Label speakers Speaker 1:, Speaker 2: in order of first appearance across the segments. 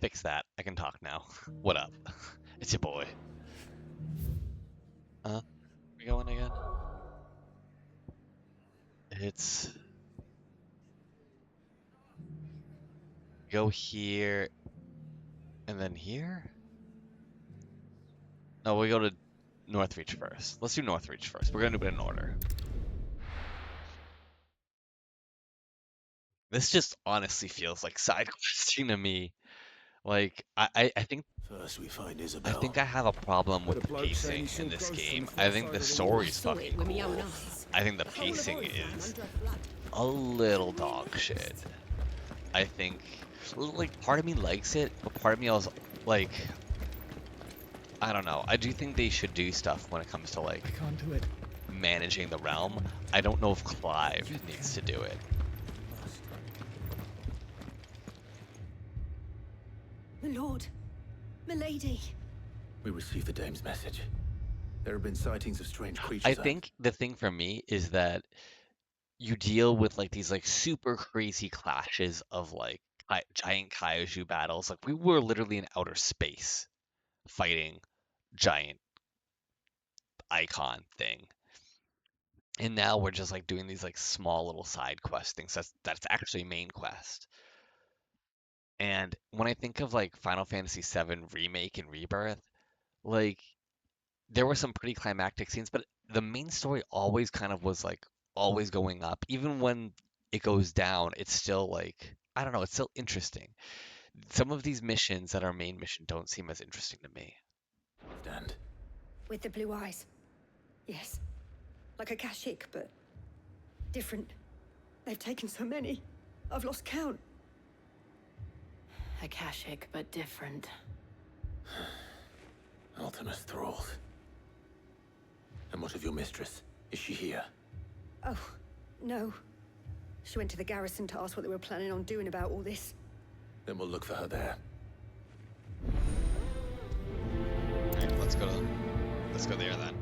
Speaker 1: fix that. I can talk now. What up? It's your boy. Where we going again? It's go here and then here? No, we go to Northreach first. Let's do Northreach first. We're gonna do it in order. This just honestly feels like side questing to me. Like I think
Speaker 2: First we find
Speaker 1: I
Speaker 2: Isabel.
Speaker 1: think I have a problem with
Speaker 3: Heard a
Speaker 1: the
Speaker 3: bloke saying he
Speaker 1: pacing
Speaker 3: saw
Speaker 1: in this
Speaker 3: ghosts on
Speaker 1: game.
Speaker 3: the
Speaker 1: I
Speaker 3: far
Speaker 1: think
Speaker 3: side
Speaker 1: the
Speaker 3: of the
Speaker 1: story
Speaker 3: wall.
Speaker 1: is
Speaker 4: Saw it
Speaker 1: fucking
Speaker 4: with my own
Speaker 1: cool.
Speaker 4: eyes.
Speaker 1: I think the
Speaker 4: The whole of
Speaker 1: pacing
Speaker 4: Orphan
Speaker 1: is
Speaker 4: under a flood.
Speaker 1: a little dog shit. I think, like, part of me likes it, but part of me also, like, I don't know. I do think they should do stuff when it comes to, like,
Speaker 3: I can't do it.
Speaker 1: managing the realm. I don't know if Clive needs to do it.
Speaker 4: My lord, milady.
Speaker 2: We received the dame's message. There have been sightings of strange creatures.
Speaker 1: I think the thing for me is that you deal with, like, these, like, super crazy clashes of, like, giant kaiju battles. Like, we were literally in outer space fighting giant icon thing. And now we're just like doing these like small little side quest things. That's actually main quest. And when I think of like Final Fantasy VII Remake and Rebirth, like there were some pretty climactic scenes, but the main story always kind of was like always going up. Even when it goes down, it's still like I don't know, it's still interesting. Some of these missions that are main mission don't seem as interesting to me.
Speaker 2: Stand.
Speaker 4: With the blue eyes. Yes. Like a Kashyyyk, but different. They've taken so many. I've lost count.
Speaker 5: A Kashyyyk, but different.
Speaker 2: Ultimus thralls. And what of your mistress? Is she here?
Speaker 4: Oh, no. She went to the garrison to ask what they were planning on doing about all this.
Speaker 2: Then we'll look for her there.
Speaker 1: Alright, let's go there then.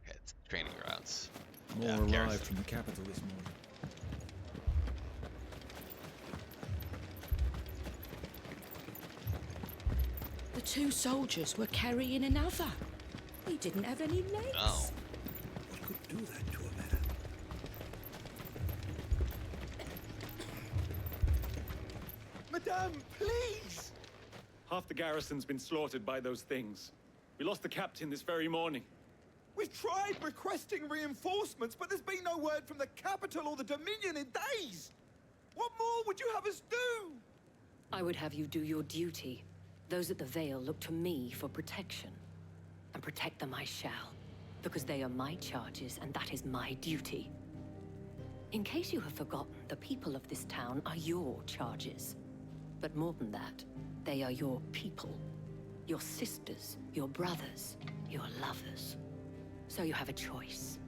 Speaker 1: Okay, it's training grounds.
Speaker 3: More
Speaker 1: Yeah,
Speaker 3: arrived
Speaker 1: garrison.
Speaker 3: from the capital this morning.
Speaker 5: The two soldiers were carrying another. He didn't have any legs.
Speaker 1: No.
Speaker 3: What could do that to a man?
Speaker 6: Madame, please! Half the garrison's been slaughtered by those things. We lost the captain this very morning.
Speaker 7: We've tried requesting reinforcements, but there's been no word from the capital or the Dominion in days. What more would you have us do?
Speaker 5: I would have you do your duty. Those at the Vale look to me for protection. And protect them I shall. Because they are my charges, and that is my duty. In case you have forgotten, the people of this town are your charges. But more than that, they are your people. Your sisters, your brothers, your lovers. So you have a choice.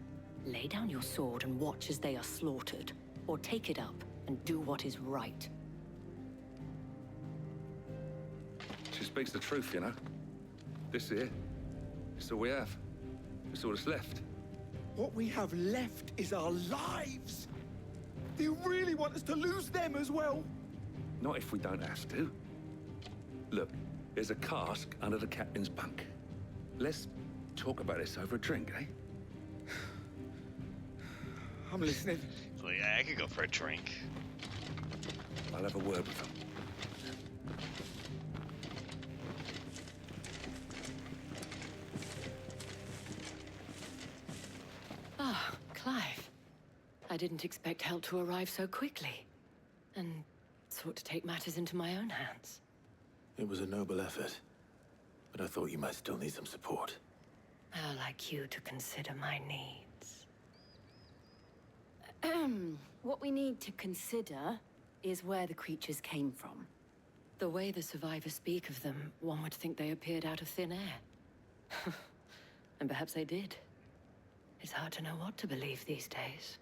Speaker 5: Lay down your sword and watch as they are slaughtered, or take it up and do what is right.
Speaker 8: She speaks the truth, you know. This here, it's all we have. It's all that's left.
Speaker 7: What we have left is our lives. Do you really want us to lose them as well?
Speaker 8: Not if we don't have to. Look, there's a cask under the captain's bunk. Let's talk about this over a drink, eh?
Speaker 7: I'm listening.
Speaker 1: So yeah, I could go for a drink.
Speaker 8: I'll have a word with them.
Speaker 5: Ah, Clive. I didn't expect help to arrive so quickly. And sought to take matters into my own hands.
Speaker 2: It was a noble effort. But I thought you might still need some support.
Speaker 5: I'd like you to consider my needs.
Speaker 9: What we need to consider is where the creatures came from.
Speaker 5: The way the survivors speak of them, one would think they appeared out of thin air. And perhaps they did. It's hard to know what to believe these days.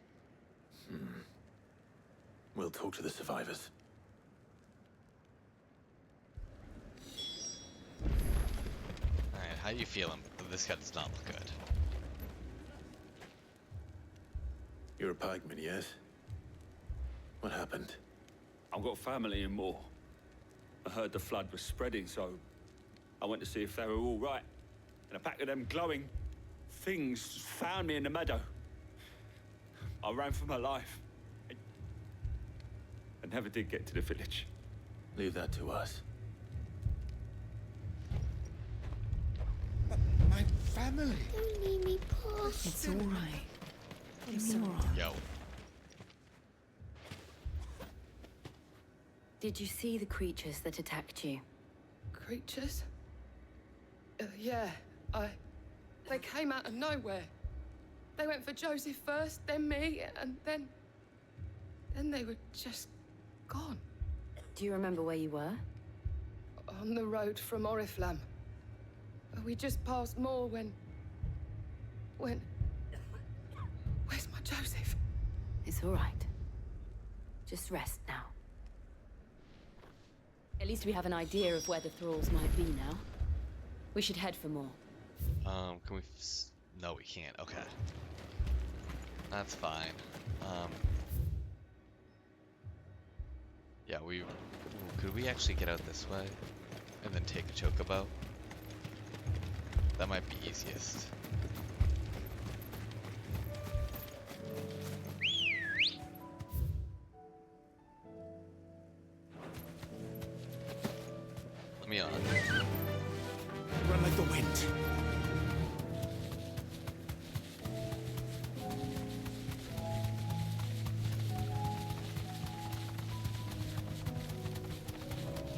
Speaker 2: We'll talk to the survivors.
Speaker 1: Alright, how you feeling? This guy does not look good.
Speaker 2: You're a pikeman, yes? What happened?
Speaker 6: I've got family in Moor. I heard the flood was spreading, so I went to see if they were all right. And a pack of them glowing things found me in the meadow. I ran for my life. I never did get to the village.
Speaker 2: Leave that to us.
Speaker 3: But my family.
Speaker 4: Don't leave me, Paul.
Speaker 9: It's all right. It's all right.
Speaker 1: Yo.
Speaker 9: Did you see the creatures that attacked you?
Speaker 10: Creatures? Yeah, They came out of nowhere. They went for Joseph first, then me, and then they were just gone.
Speaker 9: Do you remember where you were?
Speaker 10: On the road from Oriflamme. We just passed Moor when... Where's my Joseph?
Speaker 9: It's all right. Just rest now. At least we have an idea of where the thralls might be now. We should head for more.
Speaker 1: Can we... No, we can't. Okay. That's fine. Yeah, we... Ooh, could we actually get out this way? And then take a chocobo? That might be easiest. Let me on.
Speaker 3: Run like the wind.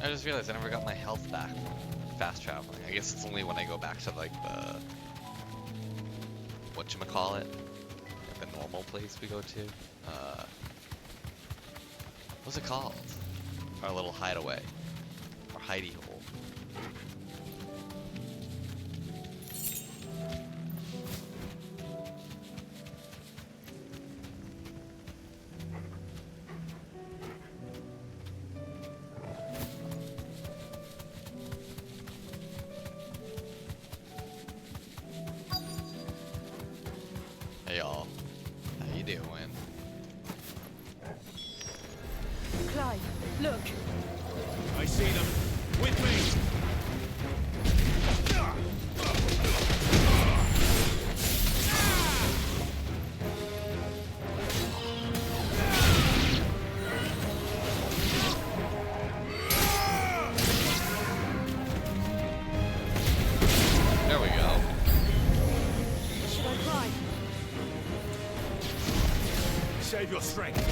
Speaker 1: I just realized I never got my health back from fast traveling. I guess it's only when I go back to like the... whatchamacallit? Like the normal place we go to. What's it called? Our little hideaway. Our hidey hole. Hey y'all, how you doing?
Speaker 10: Clive, look.
Speaker 3: I see them. With me.
Speaker 1: There we go.
Speaker 10: Should I cry?
Speaker 3: Save your strength.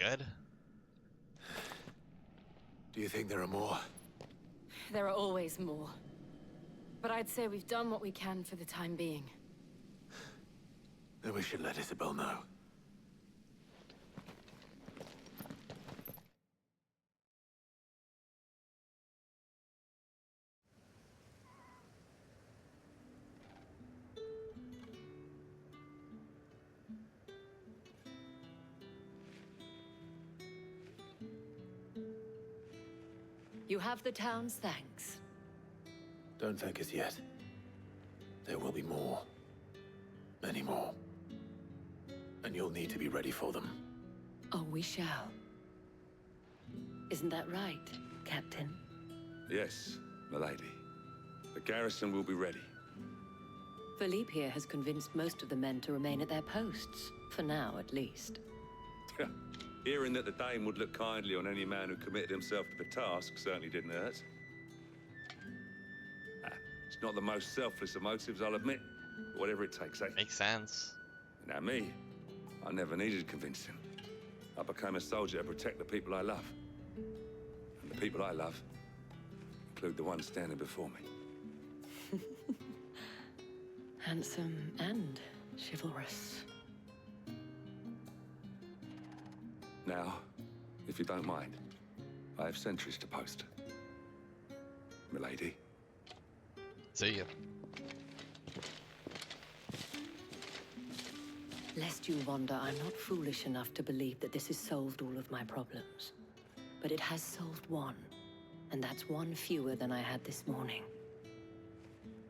Speaker 1: good.
Speaker 2: Do you think there are more?
Speaker 9: There are always more. But I'd say we've done what we can for the time being.
Speaker 2: Then we should let Isabel know.
Speaker 5: You have the town's thanks.
Speaker 2: Don't thank us yet. There will be more. Many more. And you'll need to be ready for them.
Speaker 5: Oh, we shall. Isn't that right, Captain?
Speaker 8: Yes, milady. The garrison will be ready.
Speaker 5: Philippe here has convinced most of the men to remain at their posts. For now, at least.
Speaker 8: Hearing that the Dane would look kindly on any man who committed himself to the task certainly didn't hurt. It's not the most selfless of motives, I'll admit. But whatever it takes, eh?
Speaker 1: Makes sense.
Speaker 8: Now me, I never needed convincing. I became a soldier to protect the people I love. And the people I love include the one standing before me.
Speaker 5: Handsome and chivalrous.
Speaker 8: Now, if you don't mind, I have sentries to post. Milady.
Speaker 1: See ya.
Speaker 5: Lest you wonder, I'm not foolish enough to believe that this has solved all of my problems. But it has solved one, and that's one fewer than I had this morning.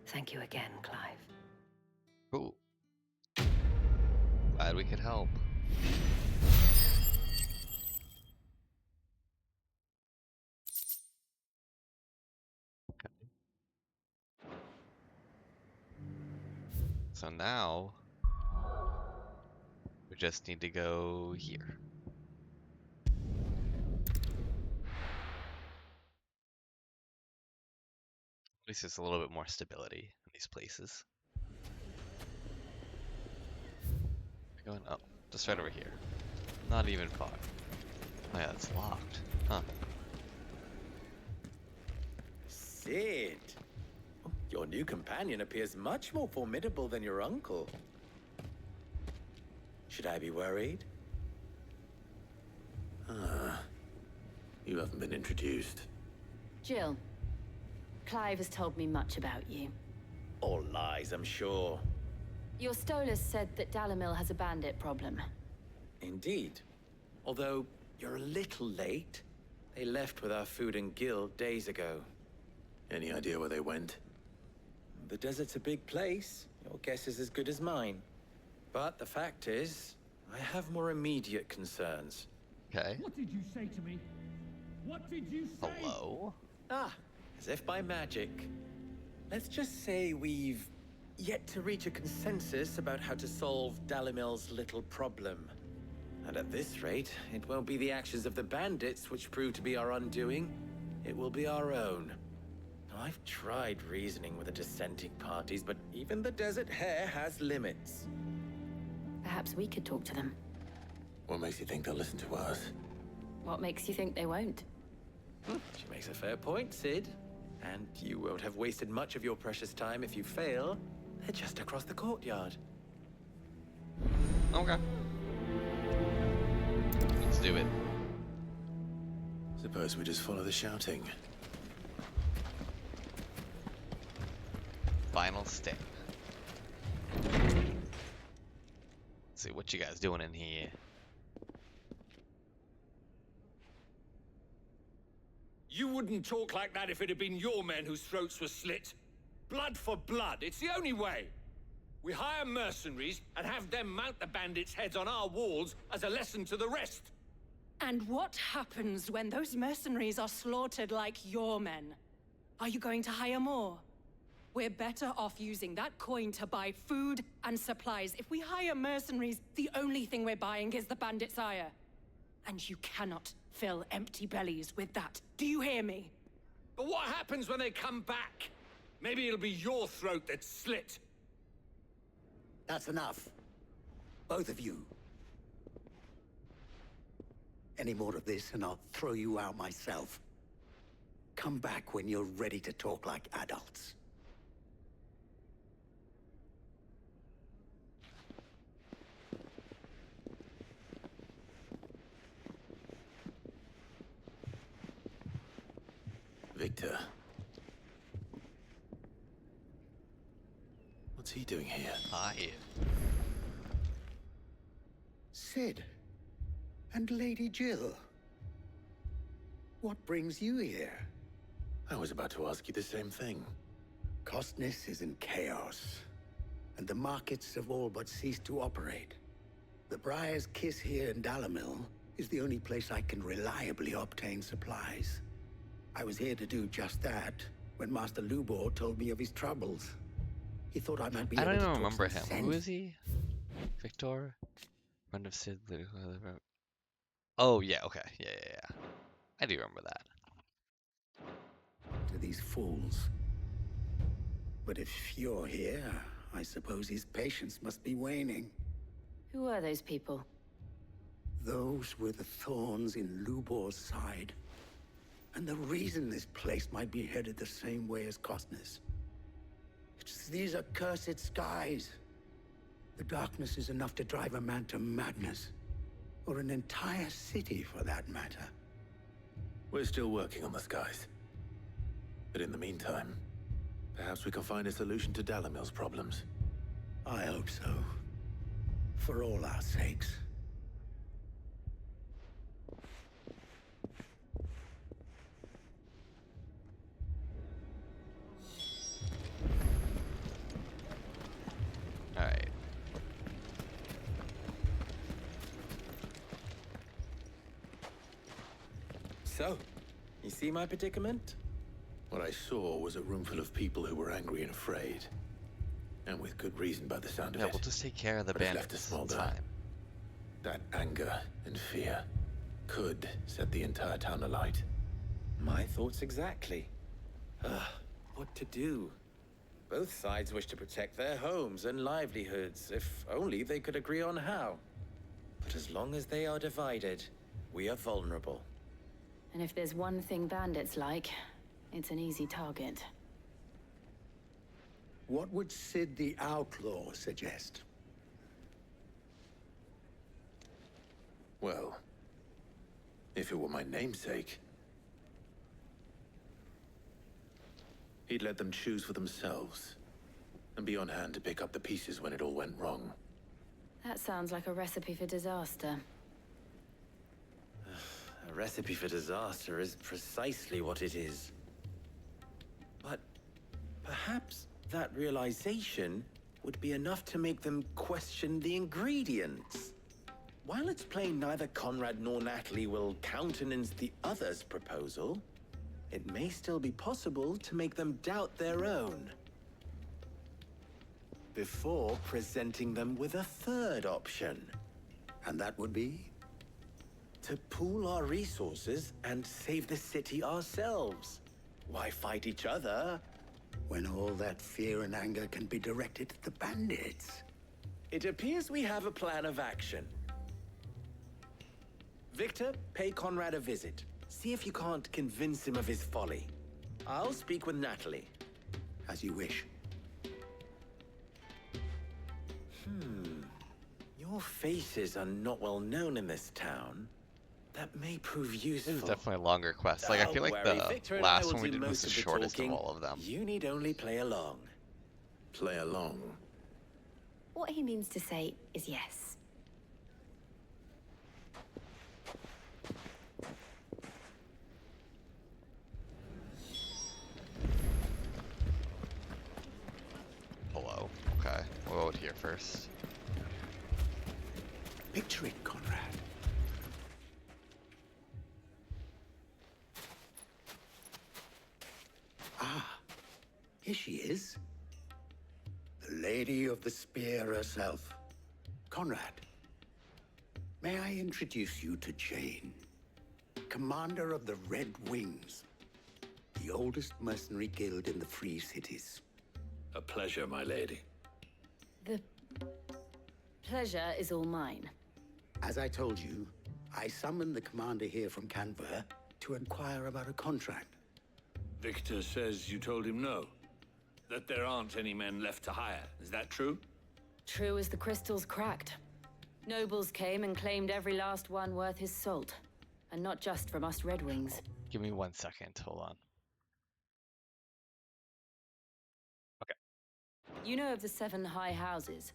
Speaker 5: Thank you again, Clive.
Speaker 1: Cool. Glad we could help. Okay. So now we just need to go here. At least there's a little bit more stability in these places. Going up, just right over here. Not even far. Oh yeah, it's locked. Huh.
Speaker 11: Sid! Your new companion appears much more formidable than your uncle. Should I be worried?
Speaker 2: You haven't been introduced.
Speaker 9: Jill, Clive has told me much about you.
Speaker 11: All lies, I'm sure.
Speaker 9: Your Stolas said that Dalimil has a bandit problem.
Speaker 11: Indeed. Although, you're a little late. They left with our food and guild days ago.
Speaker 2: Any idea where they went?
Speaker 11: The desert's a big place. Your guess is as good as mine. But the fact is, I have more immediate concerns.
Speaker 1: Okay.
Speaker 3: What did you say to me? What did you say?
Speaker 1: Hello?
Speaker 11: Ah, as if by magic. Let's just say we've yet to reach a consensus about how to solve Dalimil's little problem. And at this rate, it won't be the actions of the bandits which prove to be our undoing. It will be our own. I've tried reasoning with the dissenting parties, but even the Desert Hare has limits.
Speaker 9: Perhaps we could talk to them.
Speaker 2: What makes you think they'll listen to us?
Speaker 9: What makes you think they won't?
Speaker 11: She makes a fair point, Sid. And you won't have wasted much of your precious time if you fail. They're just across the courtyard.
Speaker 1: Okay. Let's do it.
Speaker 2: Suppose we just follow the shouting.
Speaker 1: Final sting. Let's see what you guys doing in here.
Speaker 6: You wouldn't talk like that if it had been your men whose throats were slit. Blood for blood, it's the only way. We hire mercenaries and have them mount the bandits' heads on our walls as a lesson to the rest.
Speaker 12: And what happens when those mercenaries are slaughtered like your men? Are you going to hire more? We're better off using that coin to buy food and supplies. If we hire mercenaries, the only thing we're buying is the bandits' ire. And you cannot fill empty bellies with that. Do you hear me?
Speaker 6: But what happens when they come back? Maybe it'll be your throat that's slit.
Speaker 13: That's enough. Both of you. Any more of this and I'll throw you out myself. Come back when you're ready to talk like adults.
Speaker 2: Victor. What's he doing here?
Speaker 1: Hi.
Speaker 13: Sid. And Lady Jill. What brings you here?
Speaker 2: I was about to ask you the same thing.
Speaker 13: Costness is in chaos, and the markets have all but ceased to operate. The Briar's Kiss here in Dalimil is the only place I can reliably obtain supplies. I was here to do just that when Master Lubor told me of his troubles. He thought I might be
Speaker 1: I
Speaker 13: able
Speaker 1: don't
Speaker 13: to
Speaker 1: even
Speaker 13: talk
Speaker 1: remember
Speaker 13: some
Speaker 1: him. Who
Speaker 13: sense.
Speaker 1: is he? Victor? Friend of Sid. Oh, yeah, okay. Yeah. I do remember that.
Speaker 13: To these fools. But if you're here, I suppose his patience must be waning.
Speaker 5: Who are those people?
Speaker 13: Those were the thorns in Lubor's side. And the reason this place might be headed the same way as Costness. It's these accursed skies. The darkness is enough to drive a man to madness. Or an entire city, for that matter.
Speaker 2: We're still working on the skies. But in the meantime, perhaps we can find a solution to Dalimil's problems.
Speaker 13: I hope so. For all our sakes.
Speaker 1: Alright.
Speaker 11: So, you see my predicament?
Speaker 2: What I saw was a room full of people who were angry and afraid. And with good reason by the sound of
Speaker 1: Yeah,
Speaker 2: it.
Speaker 1: we'll just take care of the
Speaker 2: But it's left
Speaker 1: bandits.
Speaker 2: to smolder.
Speaker 1: It's fine.
Speaker 2: That anger and fear could set the entire town alight.
Speaker 11: My thoughts exactly. What to do? Both sides wish to protect their homes and livelihoods, if only they could agree on how. But as long as they are divided, we are vulnerable.
Speaker 9: And if there's one thing bandits like, it's an easy target.
Speaker 13: What would Sid the Outlaw suggest?
Speaker 2: Well, if it were my namesake, he'd let them choose for themselves and be on hand to pick up the pieces when it all went wrong.
Speaker 9: That sounds like a recipe for disaster.
Speaker 11: A recipe for disaster is precisely what it is. But perhaps that realization would be enough to make them question the ingredients. While it's plain neither Conrad nor Natalie will countenance the other's proposal, it may still be possible to make them doubt their own. Before presenting them with a third option.
Speaker 13: And that would be?
Speaker 11: To pool our resources and save the city ourselves. Why fight each other?
Speaker 13: When all that fear and anger can be directed at the bandits.
Speaker 11: It appears we have a plan of action. Victor, pay Conrad a visit. See if you can't convince him of his folly. I'll speak with Natalie.
Speaker 13: As you wish.
Speaker 11: Your faces are not well known in this town. That may prove useful.
Speaker 1: This is definitely a longer quest. Like, I feel like the last one we did was the shortest of all of them.
Speaker 11: You need only play along.
Speaker 2: Play along?
Speaker 4: What he means to say is yes.
Speaker 1: Hello. Okay. We'll go here first.
Speaker 13: Picture it, Conrad. Ah, here she is. The Lady of the Spear herself. Conrad, may I introduce you to Jane, commander of the Red Wings, the oldest mercenary guild in the Free Cities.
Speaker 2: A pleasure, my lady.
Speaker 9: The pleasure is all mine.
Speaker 13: As I told you, I summoned the commander here from Canver to inquire about a contract.
Speaker 8: Victor says you told him no. That there aren't any men left to hire. Is that true?
Speaker 5: True as the crystals cracked. Nobles came and claimed every last one worth his salt. And not just from us Red Wings.
Speaker 1: Give me 1 second. Hold on.
Speaker 5: You know of the 7 high houses.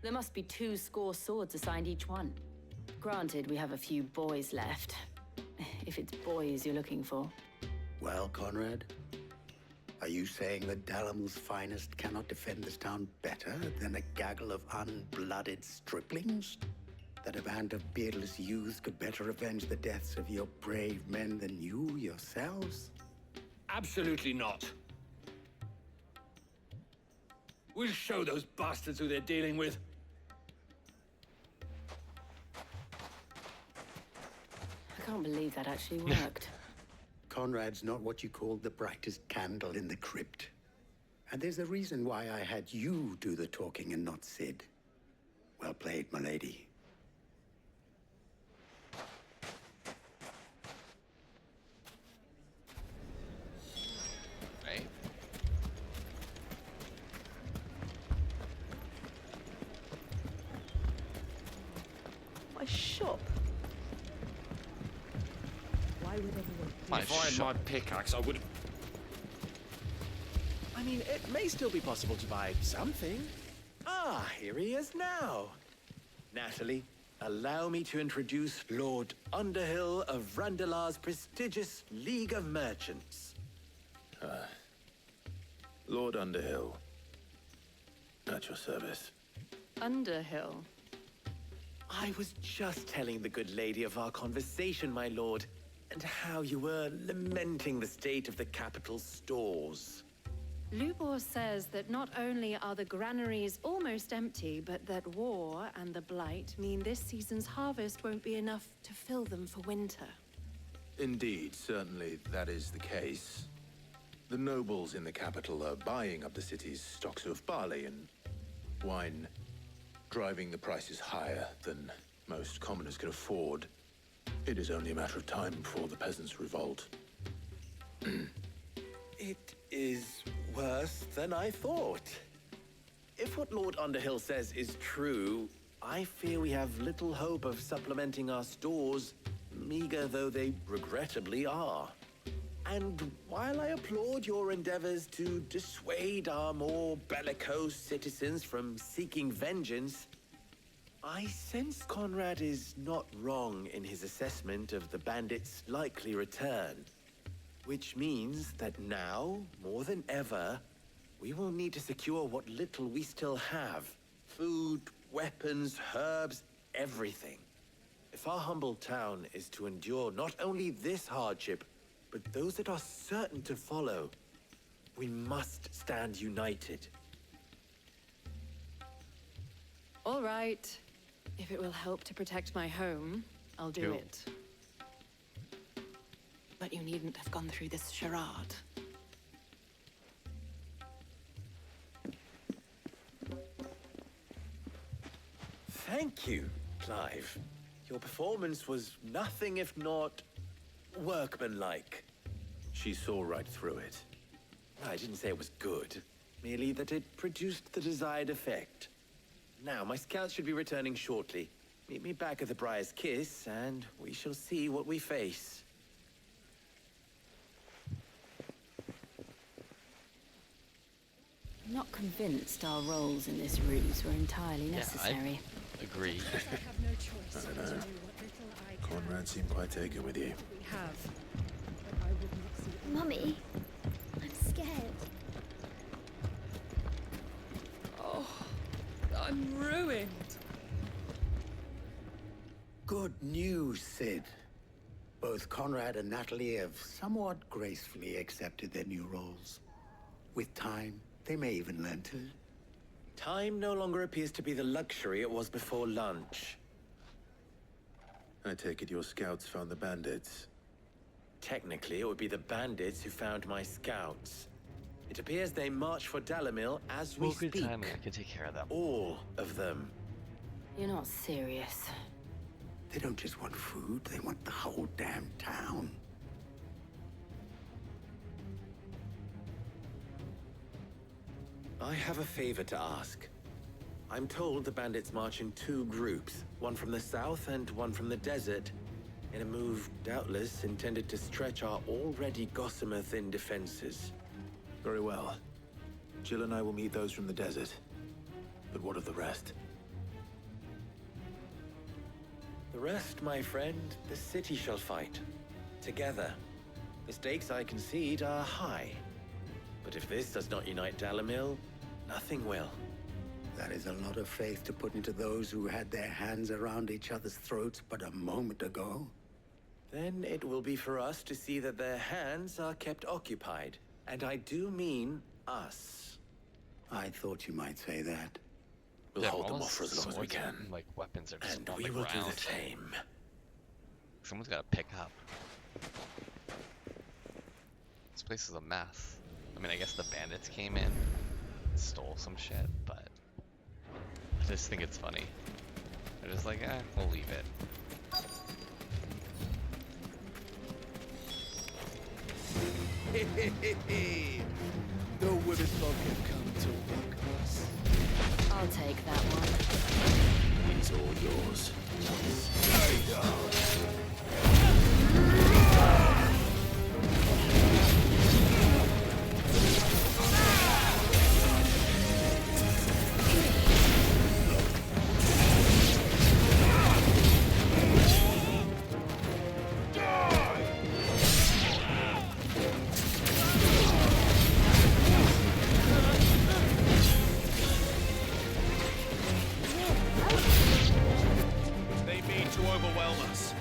Speaker 5: There must be 2 swords assigned each one. Granted, we have a few boys left. If it's boys you're looking for.
Speaker 13: Well, Conrad, are you saying that Dalamil's finest cannot defend this town better than a gaggle of unblooded striplings? That a band of beardless youths could better avenge the deaths of your brave men than you yourselves?
Speaker 8: Absolutely not. We'll show those bastards who they're dealing with.
Speaker 5: I can't believe that actually worked.
Speaker 13: Conrad's not what you call the brightest candle in the crypt. And there's a reason why I had you do the talking and not Sid. Well played, my lady.
Speaker 1: Right?
Speaker 14: My shop. Why would anyone?
Speaker 15: If I had my pickaxe, I would have...
Speaker 11: I mean, it may still be possible to buy something. Ah, here he is now. Natalie, allow me to introduce Lord Underhill of Randalar's prestigious League of Merchants.
Speaker 2: Lord Underhill. At your service.
Speaker 12: Underhill.
Speaker 11: I was just telling the good lady of our conversation, my lord, and how you were lamenting the state of the capital's stores.
Speaker 12: Lubor says that not only are the granaries almost empty, but that war and the Blight mean this season's harvest won't be enough to fill them for winter.
Speaker 2: Indeed, certainly that is the case. The nobles in the capital are buying up the city's stocks of barley and wine, driving the prices higher than most commoners can afford. It is only a matter of time before the peasants revolt.
Speaker 11: It is worse than I thought. If what Lord Underhill says is true, I fear we have little hope of supplementing our stores, meager though they regrettably are. And while I applaud your endeavors to dissuade our more bellicose citizens from seeking vengeance, I sense Conrad is not wrong in his assessment of the bandits' likely return. Which means that now, more than ever, we will need to secure what little we still have. Food, weapons, herbs, everything. If our humble town is to endure not only this hardship, but those that are certain to follow, we must stand united.
Speaker 12: All right. If it will help to protect my home, I'll do it. But you needn't have gone through this charade.
Speaker 11: Thank you, Clive. Your performance was nothing if not workmanlike.
Speaker 2: She saw right through it.
Speaker 11: I didn't say it was good, merely that it produced the desired effect. Now, my scouts should be returning shortly. Meet me back at the Briar's Kiss, and we shall see what we face.
Speaker 5: I'm not convinced our roles in this ruse were entirely necessary.
Speaker 1: I agree.
Speaker 3: I have no choice.
Speaker 2: I don't know.
Speaker 3: To do what little I can.
Speaker 2: Conrad seemed quite taken with you.
Speaker 3: We have. But I would not see it.
Speaker 4: Mummy, I'm scared.
Speaker 10: Oh, I'm ruined.
Speaker 13: Good news, Sid. Both Conrad and Natalie have somewhat gracefully accepted their new roles. With time, they may even learn to.
Speaker 11: Time no longer appears to be the luxury it was before lunch.
Speaker 2: I take it your scouts found the bandits.
Speaker 11: Technically, it would be the bandits who found my scouts. It appears they march for Dalamil as we
Speaker 1: Well, good
Speaker 11: speak.
Speaker 1: timing. I can take care of them.
Speaker 11: All of them.
Speaker 5: You're not serious.
Speaker 13: They don't just want food, they want the whole damn town.
Speaker 11: I have a favor to ask. I'm told the bandits march in two groups, one from the south and one from the desert, in a move doubtless intended to stretch our already gossamer-thin defenses.
Speaker 2: Very well. Jill and I will meet those from the desert. But what of the rest?
Speaker 11: The rest, my friend, the city shall fight. Together. The stakes, I concede, are high. But if this does not unite Dalimil, nothing will.
Speaker 13: That is a lot of faith to put into those who had their hands around each other's throats but a moment ago.
Speaker 11: Then it will be for us to see that their hands are kept occupied. And I do mean us.
Speaker 13: I thought you might say that.
Speaker 2: We'll
Speaker 1: Yeah,
Speaker 2: hold them
Speaker 1: all
Speaker 2: off for as long as we
Speaker 1: swords
Speaker 2: can.
Speaker 1: and, like weapons are just
Speaker 11: And
Speaker 1: on
Speaker 11: we
Speaker 1: the
Speaker 11: will
Speaker 1: ground.
Speaker 11: do the same.
Speaker 1: Someone's got to pick up. This place is a mess. I mean, I guess the bandits came in, stole some shit, but I just think it's funny. They're just like, we'll leave it.
Speaker 16: The women folk have come to welcome us.
Speaker 9: I'll take that one.
Speaker 16: He's all yours.
Speaker 15: They mean to overwhelm us.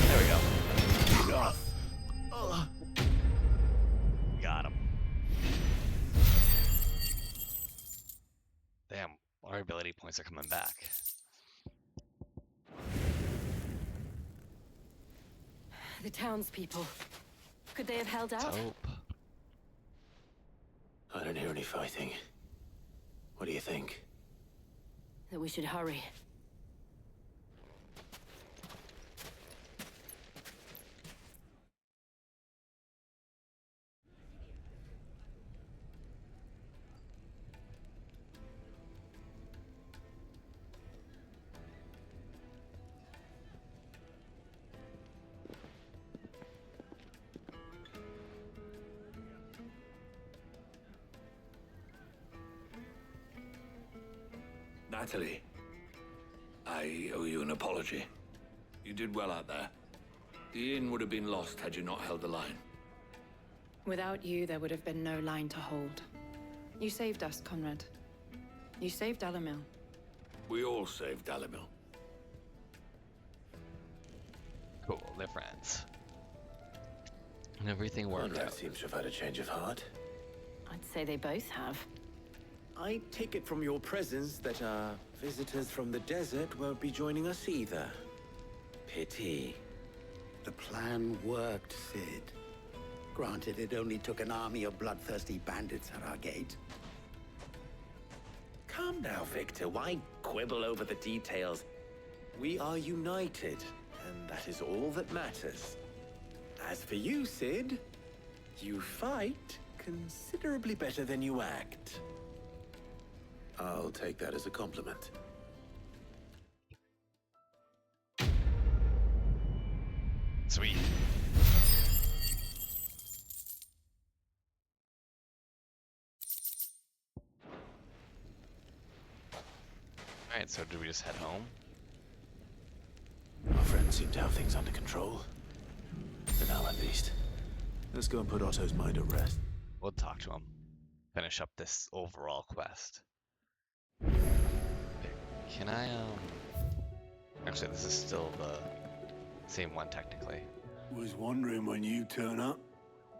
Speaker 1: There we go. Got him. Damn, our ability points are coming back.
Speaker 9: The townspeople. Could they have held out?
Speaker 1: Dope.
Speaker 2: I don't hear any fighting. What do you think?
Speaker 9: That we should hurry.
Speaker 8: Natalie, I owe you an apology. You You did well out there. The inn would have been lost had you not held the line.
Speaker 12: Without you, there would have been no line to hold. You saved us, Conrad. You saved Dalimil.
Speaker 8: We all saved Dalimil.
Speaker 1: Cool, they're friends. And everything worked
Speaker 11: Conrad
Speaker 1: out.
Speaker 11: seems to have had a change of heart.
Speaker 5: I'd say they both have.
Speaker 11: I take it from your presence that our visitors from the desert won't be joining us either. Pity.
Speaker 13: The plan worked, Sid. Granted, it only took an army of bloodthirsty bandits at our gate.
Speaker 11: Calm now, Victor. Why quibble over the details? We are united, and that is all that matters. As for you, Sid, you fight considerably better than you act.
Speaker 2: I'll take that as a compliment.
Speaker 1: Sweet. Alright, so do we just head home?
Speaker 2: Our friends seem to have things under control. For now, at least. Let's go and put Otto's mind at rest.
Speaker 1: We'll talk to him. Finish up this overall quest. Can I, Actually, this is still the same one, technically.
Speaker 17: Was wondering when you turn up.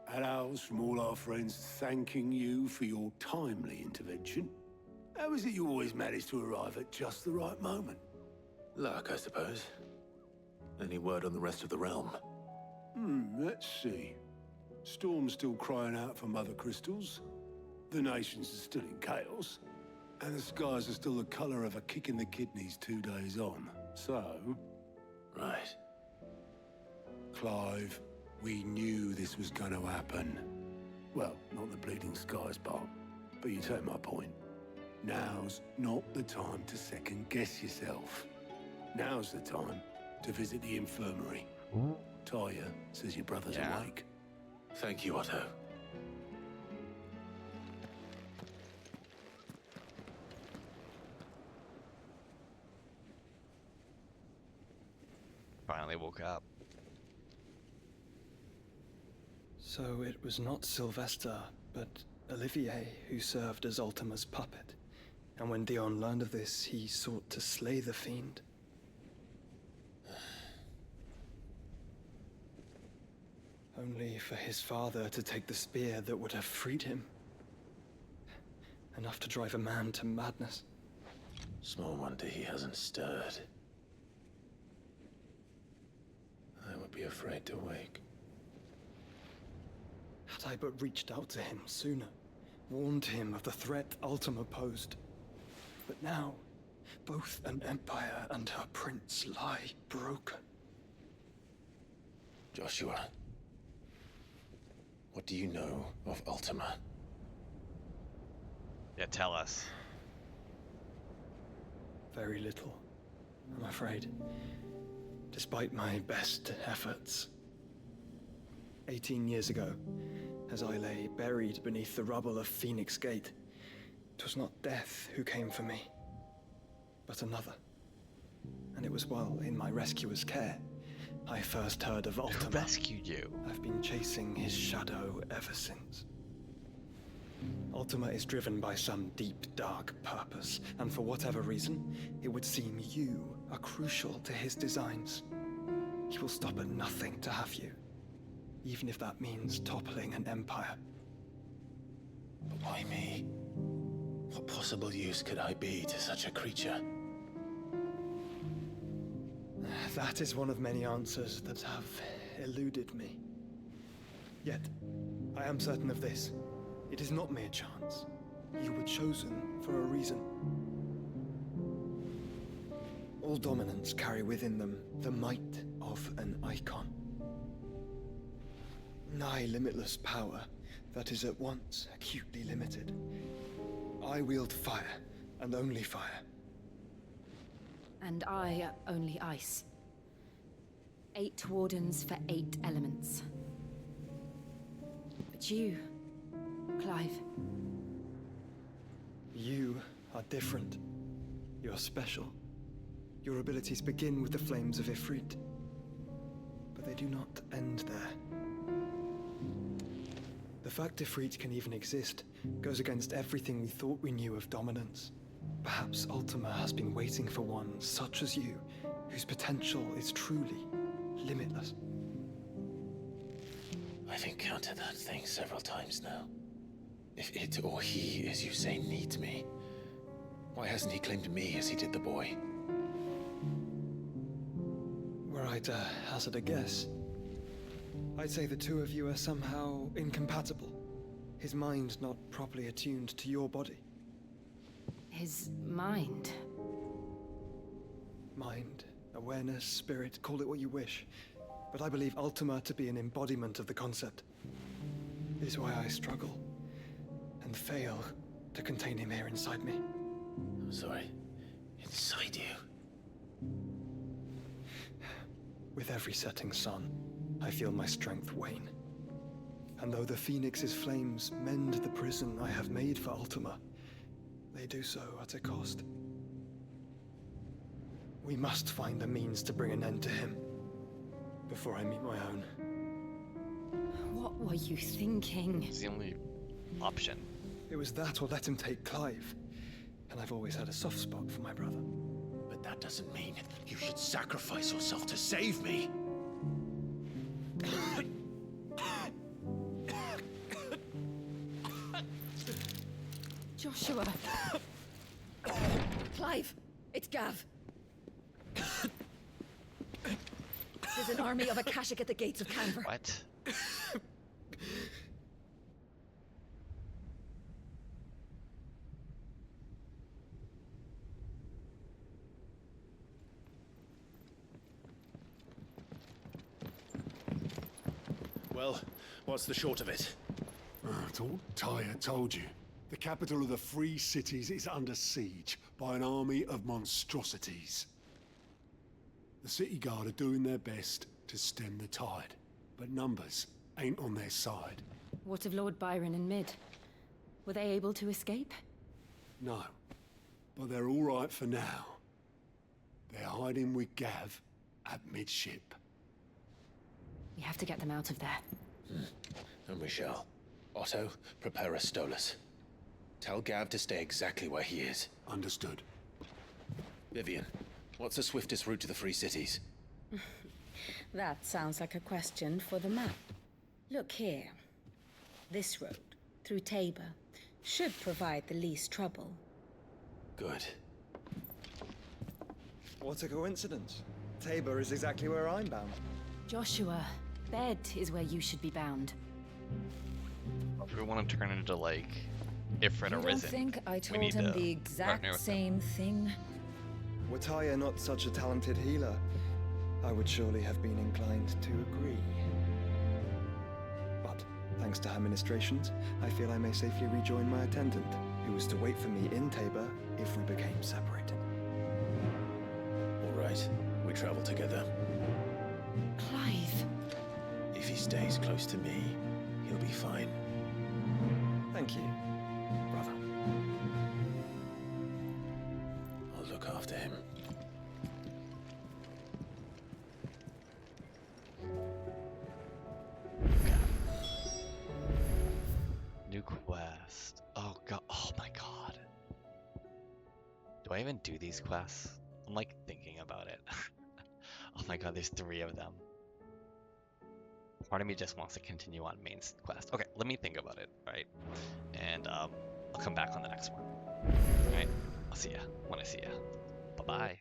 Speaker 17: Hellos from all our friends thanking you for your timely intervention. How is it you always manage to arrive at just the right moment?
Speaker 2: Luck, I suppose. Any word on the rest of the realm?
Speaker 17: Let's see. Storm's still crying out for mother crystals. The nations are still in chaos. And the skies are still the color of a kick in the kidneys 2 days on. So...
Speaker 2: Right.
Speaker 17: Clive, we knew this was going to happen. Well, not the bleeding skies part, but you take my point. Now's not the time to second-guess yourself. Now's the time to visit the infirmary. Talia says your brother's awake.
Speaker 2: Thank you, Otto.
Speaker 1: Finally woke up.
Speaker 18: So it was not Sylvester, but Olivier who served as Ultima's puppet. And when Dion learned of this, he sought to slay the fiend. Only for his father to take the spear that would have freed him. Enough to drive a man to madness.
Speaker 2: Small wonder he hasn't stirred. I would be afraid to wake.
Speaker 18: Had I but reached out to him sooner, warned him of the threat Ultima posed. But now, both an empire and her prince lie broken.
Speaker 2: Joshua, what do you know of Ultima?
Speaker 1: Yeah, tell us.
Speaker 18: Very little, I'm afraid. Despite my best efforts. 18 years ago, as I lay buried beneath the rubble of Phoenix Gate, it was not death who came for me, but another. And it was while in my rescuer's care, I first heard of Ultima.
Speaker 1: Who rescued you?
Speaker 18: I've been chasing his shadow ever since. Ultima is driven by some deep, dark purpose, and for whatever reason, it would seem you are crucial to his designs. He will stop at nothing to have you, even if that means toppling an empire.
Speaker 2: But why me? What possible use could I be to such a creature?
Speaker 18: That is one of many answers that have eluded me. Yet, I am certain of this. It is not mere chance. You were chosen for a reason. All dominants carry within them the might of an icon. Nigh limitless power that is at once acutely limited. I wield fire, and only fire.
Speaker 9: And I only ice. 8 wardens for 8 elements. But you, Clive.
Speaker 18: You are different. You're special. Your abilities begin with the flames of Ifrit. But they do not end there. The fact Ifrit can even exist goes against everything we thought we knew of dominance. Perhaps Ultima has been waiting for one such as you, whose potential is truly limitless.
Speaker 11: I've encountered that thing several times now. If it or he, as you say, needs me, why hasn't he claimed me as he did the boy?
Speaker 18: Were I to hazard a guess, I'd say the two of you are somehow incompatible. His mind not properly attuned to your body.
Speaker 9: His mind.
Speaker 18: Mind, awareness, spirit, call it what you wish. But I believe Ultima to be an embodiment of the concept. It is why I struggle and fail to contain him here inside me.
Speaker 11: I'm sorry. Inside you?
Speaker 18: With every setting sun, I feel my strength wane. And though the Phoenix's flames mend the prison I have made for Ultima, they do so at a cost. We must find a means to bring an end to him before I meet my own.
Speaker 9: What were you thinking?
Speaker 1: It's the only option.
Speaker 18: It was that or let him take Clive. And I've always had a soft spot for my brother.
Speaker 11: But that doesn't mean you should sacrifice yourself to save me.
Speaker 4: Joshua. Clive, it's Gav. There's an army of Akashic at the gates of Canver.
Speaker 1: What?
Speaker 15: Well, what's the short of it?
Speaker 17: I thought Tyre told you. The capital of the Free Cities is under siege by an army of monstrosities. The City Guard are doing their best to stem the tide, but numbers ain't on their side.
Speaker 9: What of Lord Byron and Mid? Were they able to escape?
Speaker 17: No, but they're all right for now. They're hiding with Gav at midship.
Speaker 9: We have to get them out of there.
Speaker 11: And we shall. Otto, prepare a Stolas. Tell Gav to stay exactly where he is.
Speaker 17: Understood.
Speaker 11: Vivian, what's the swiftest route to the Free Cities?
Speaker 19: That sounds like a question for the map. Look here. This road, through Tabor, should provide the least trouble.
Speaker 11: Good.
Speaker 18: What a coincidence. Tabor is exactly where I'm bound.
Speaker 9: Joshua, bed is where you should be bound.
Speaker 1: If we want to turn into, like, Ifrit
Speaker 19: You
Speaker 1: or
Speaker 19: don't
Speaker 1: Risen,
Speaker 19: think I
Speaker 1: we
Speaker 19: told
Speaker 1: need
Speaker 19: him
Speaker 1: to
Speaker 19: the
Speaker 1: partner
Speaker 19: exact
Speaker 1: with
Speaker 19: same thing?
Speaker 18: Were Tyre not such a talented healer, I would surely have been inclined to agree. But, thanks to her ministrations, I feel I may safely rejoin my attendant, who was to wait for me in Tabor if we became separated.
Speaker 11: All right, we travel together.
Speaker 9: Clive.
Speaker 11: If he stays close to me, he'll be fine.
Speaker 18: Thank you, brother.
Speaker 11: I'll look after him.
Speaker 1: New quest. Oh god. Oh my god. Do I even do these quests? I'm like thinking about it. Oh my god, there's 3 of them. Part of me just wants to continue on main quest. Okay, let me think about it, right? And I'll come back on the next one. Alright? I'll see ya when I see ya. Bye-bye.